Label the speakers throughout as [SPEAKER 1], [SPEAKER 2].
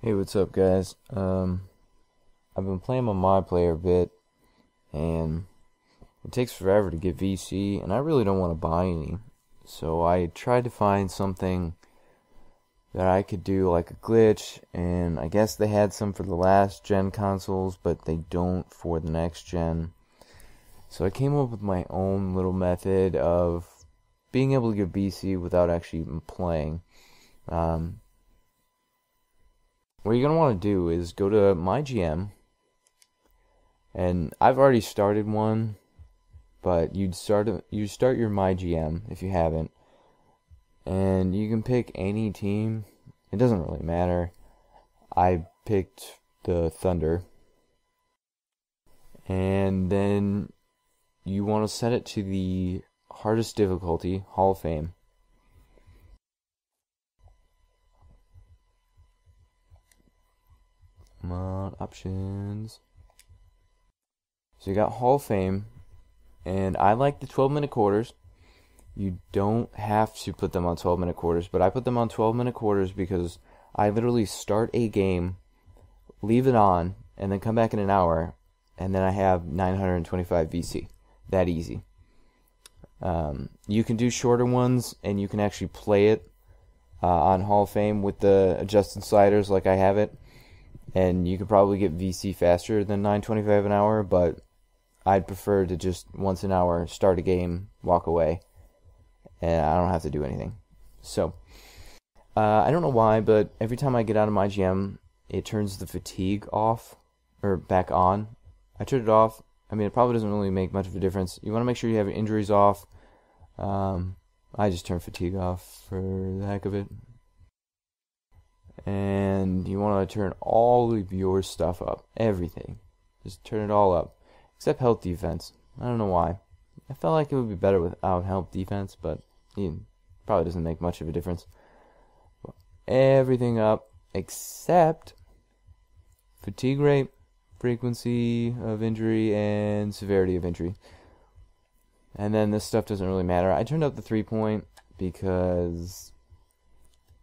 [SPEAKER 1] Hey, what's up, guys? I've been playing my player a bit, and it takes forever to get VC, and I really don't want to buy any. So I tried to find something that I could do, like a glitch, and I guess they had some for the last gen consoles, but they don't for the next gen. So I came up with my own little method of being able to get VC without actually even playing. Um, what you're going to want to do is go to my GM, and I've already started one, but you start your my GM if you haven't, and you can pick any team. It doesn't really matter. I picked the Thunder, and then you want to set it to the hardest difficulty, Hall of Fame. Come on, options. So you got Hall of Fame, and I like the 12-minute quarters. You don't have to put them on 12-minute quarters, but I put them on 12-minute quarters because I literally start a game, leave it on, and then come back in an hour, and then I have 925 VC. That easy. You can do shorter ones, and you can actually play it on Hall of Fame with the adjusted sliders like I have it, and you could probably get VC faster than 925 an hour, but I'd prefer to just once an hour start a game, walk away, and I don't have to do anything. So, I don't know why, but every time I get out of my GM, it turns the fatigue off, or back on. I turned it off. I mean, it probably doesn't really make much of a difference. You want to make sure you have your injuries off. I just turn fatigue off for the heck of it. And you want to turn all of your stuff up. Everything. Just turn it all up. Except health defense. I don't know why. I felt like it would be better without health defense, but it probably doesn't make much of a difference. Everything up except fatigue rate, frequency of injury, and severity of injury. And then this stuff doesn't really matter. I turned up the 3-point because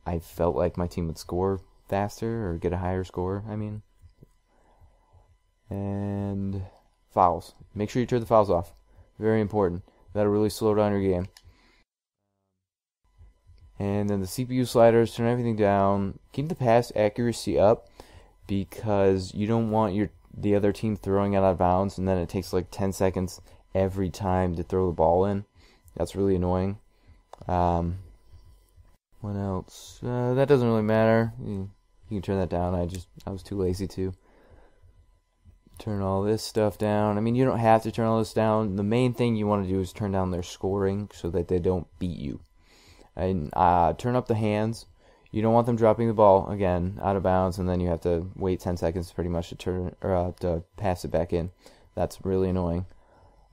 [SPEAKER 1] I felt like my team would score faster or get a higher score, I mean. And fouls. Make sure you turn the fouls off. Very important. That'll really slow down your game. And then the CPU sliders, turn everything down. Keep the pass accuracy up because you don't want the other team throwing it out of bounds, and then it takes like 10 seconds every time to throw the ball in. That's really annoying. What else? That doesn't really matter. You can turn that down. I was too lazy to turn all this stuff down. I mean, you don't have to turn all this down. The main thing you want to do is turn down their scoring so that they don't beat you. And turn up the hands. You don't want them dropping the ball again out of bounds, and then you have to wait 10 seconds pretty much to pass it back in. That's really annoying.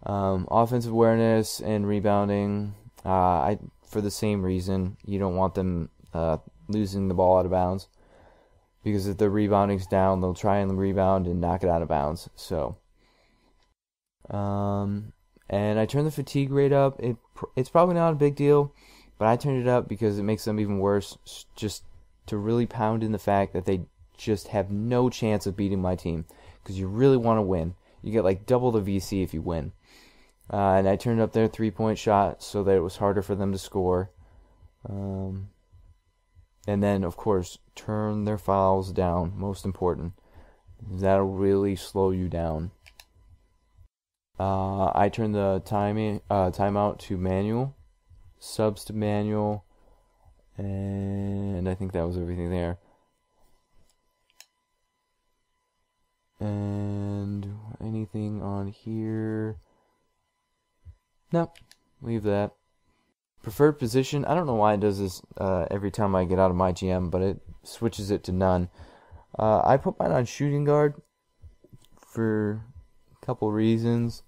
[SPEAKER 1] Offensive awareness and rebounding. For the same reason, you don't want them losing the ball out of bounds, because if the rebounding's down, they'll try and rebound and knock it out of bounds. So, and I turned the fatigue rate up. It's probably not a big deal, but I turned it up because it makes them even worse, just to really pound in the fact that they just have no chance of beating my team, because you really want to win. You get like double the VC if you win. And I turned up their 3-point shot so that it was harder for them to score. And then, of course, turn their fouls down. Most important. That'll really slow you down. I turned the timeout to manual, subs to manual, and I think that was everything there. And anything on here? No, leave that. Preferred position, I don't know why it does this every time I get out of my GM, but it switches it to none. I put mine on shooting guard for a couple reasons.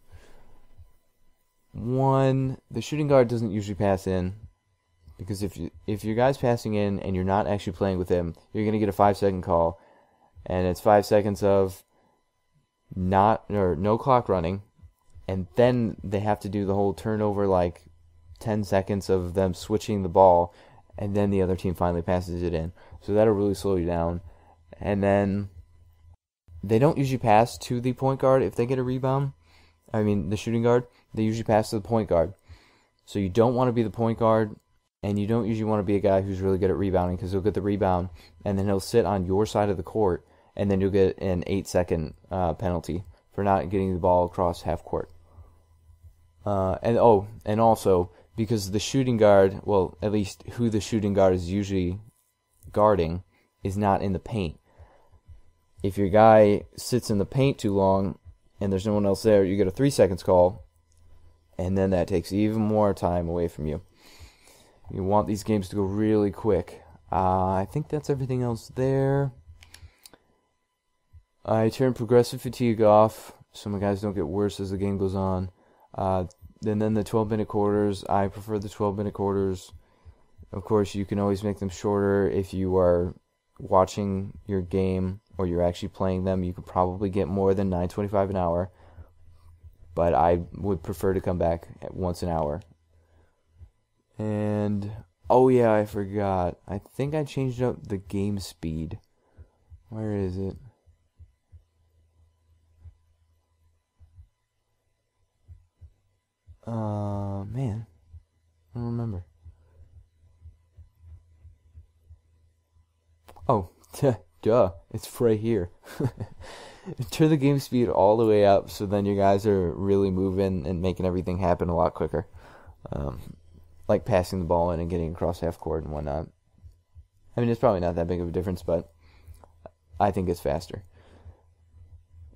[SPEAKER 1] One, the shooting guard doesn't usually pass in, because if your guy's passing in and you're not actually playing with him, you're going to get a 5-second call, and it's 5 seconds of no clock running, and then they have to do the whole turnover, like 10 seconds of them switching the ball, and then the other team finally passes it in. So that'll really slow you down. And then they don't usually pass to the point guard if they get a rebound. I mean, the shooting guard, they usually pass to the point guard. So you don't want to be the point guard, and you don't usually want to be a guy who's really good at rebounding, because he'll get the rebound, and then he'll sit on your side of the court, and then you'll get an 8-second penalty for not getting the ball across half court. And also, because the shooting guard, well, at least who the shooting guard is usually guarding, is not in the paint. If your guy sits in the paint too long and there's no one else there, you get a 3 seconds call, and then that takes even more time away from you. You want these games to go really quick. I think that's everything else there. I turn progressive fatigue off so my guys don't get worse as the game goes on. And then the 12-minute quarters, I prefer the 12-minute quarters. Of course, you can always make them shorter if you are watching your game or you're actually playing them. You could probably get more than 9.25 an hour, but I would prefer to come back at once an hour. And, oh yeah, I forgot. I think I changed up the game speed. Where is it? Man, I don't remember. Oh, duh, it's right here. Turn the game speed all the way up, so then you guys are really moving and making everything happen a lot quicker. Like passing the ball in and getting across half court and whatnot. I mean, it's probably not that big of a difference, but I think it's faster.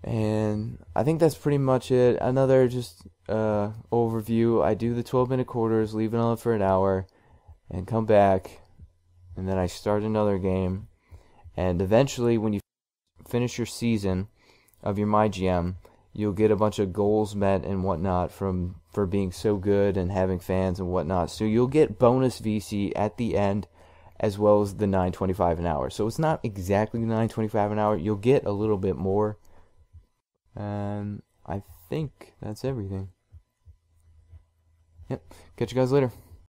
[SPEAKER 1] And I think that's pretty much it. Another just overview. I do the 12-minute quarters, leave it on for an hour, and come back, and then I start another game. And eventually, when you finish your season of your MyGM, you'll get a bunch of goals met and whatnot for being so good and having fans and whatnot. So you'll get bonus VC at the end, as well as the $9.25 an hour. So it's not exactly $9.25 an hour. You'll get a little bit more. And I think that's everything. Yep. Catch you guys later.